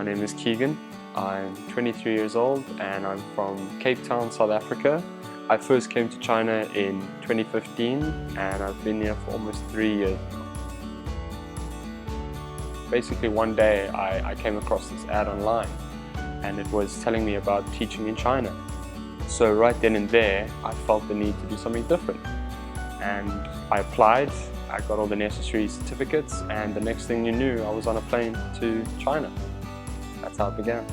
My name is Keegan. I'm 23 years old and I'm from Cape Town, South Africa. I first came to China in 2015 and I've been here for almost 3 years now. Basically one day I came across this ad online and it was telling me about teaching in China. So right then and there I felt the need to do something different. And I applied, I got all the necessary certificates, and the next thing you knew I was on a plane to China. That's how it began.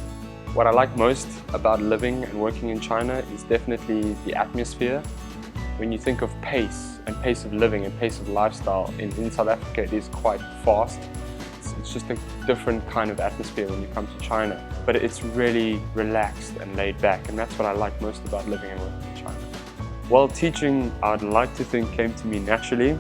What I like most about living and working in China is definitely the atmosphere. When you think of pace and pace of living and pace of lifestyle, in South Africa it is quite fast. It's just a different kind of atmosphere when you come to China. But it's really relaxed and laid back, and that's what I like most about living and working in China. Well, teaching, I'd like to think, came to me naturally.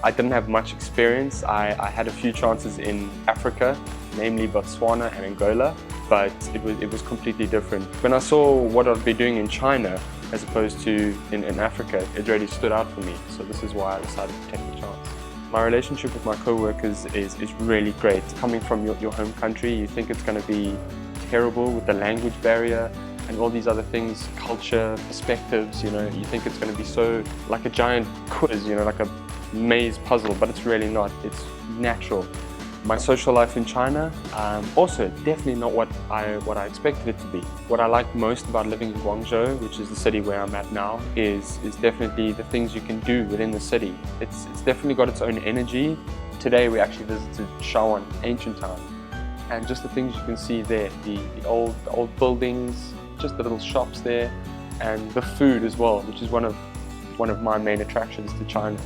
I didn't have much experience. I had a few chances in Africa, namely Botswana and Angola, but it was completely different. When I saw what I'd be doing in China as opposed to in Africa, it really stood out for me. So this is why I decided to take the chance. My relationship with my co-workers is really great. Coming from your home country, you think it's going to be terrible with the language barrier and all these other things, culture, perspectives, you know, you think it's going to be so like a giant quiz, you know, like a maze puzzle, but it's really not. It's natural. My social life in China, also definitely not what I expected it to be. What I like most about living in Guangzhou, which is the city where I'm at now, is definitely the things you can do within the city. It's definitely got its own energy. Today we actually visited Shawan, ancient town, and just the things you can see there, the old buildings, just the little shops there, and the food as well, which is one of my main attractions to China.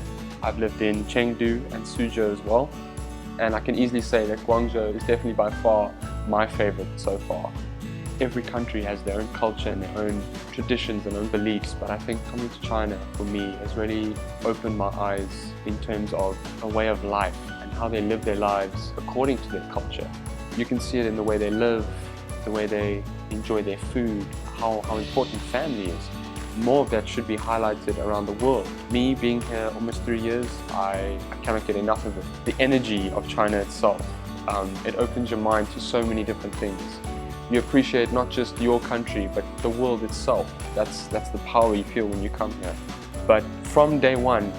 I've lived in Chengdu and Suzhou as well, and I can easily say that Guangzhou is definitely by far my favorite so far. Every country has their own culture and their own traditions and own beliefs, but I think coming to China for me has really opened my eyes in terms of a way of life and how they live their lives according to their culture. You can see it in the way they live, the way they enjoy their food, how important family is. More of that should be highlighted around the world. Me being here almost 3 years, I cannot get enough of it. The energy of China itself, it opens your mind to so many different things. You appreciate not just your country, but the world itself. That's the power you feel when you come here. But from day one,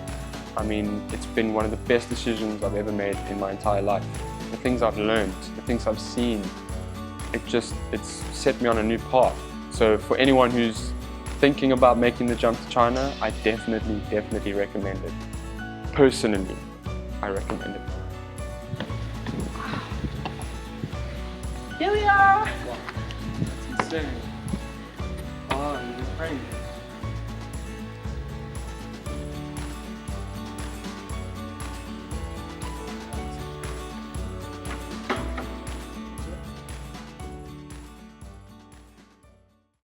I mean, it's been one of the best decisions I've ever made in my entire life. The things I've learned, the things I've seen, it's set me on a new path. So for anyone who's thinking about making the jump to China, I definitely recommend it. Personally, I recommend it. Here we are! That's insane.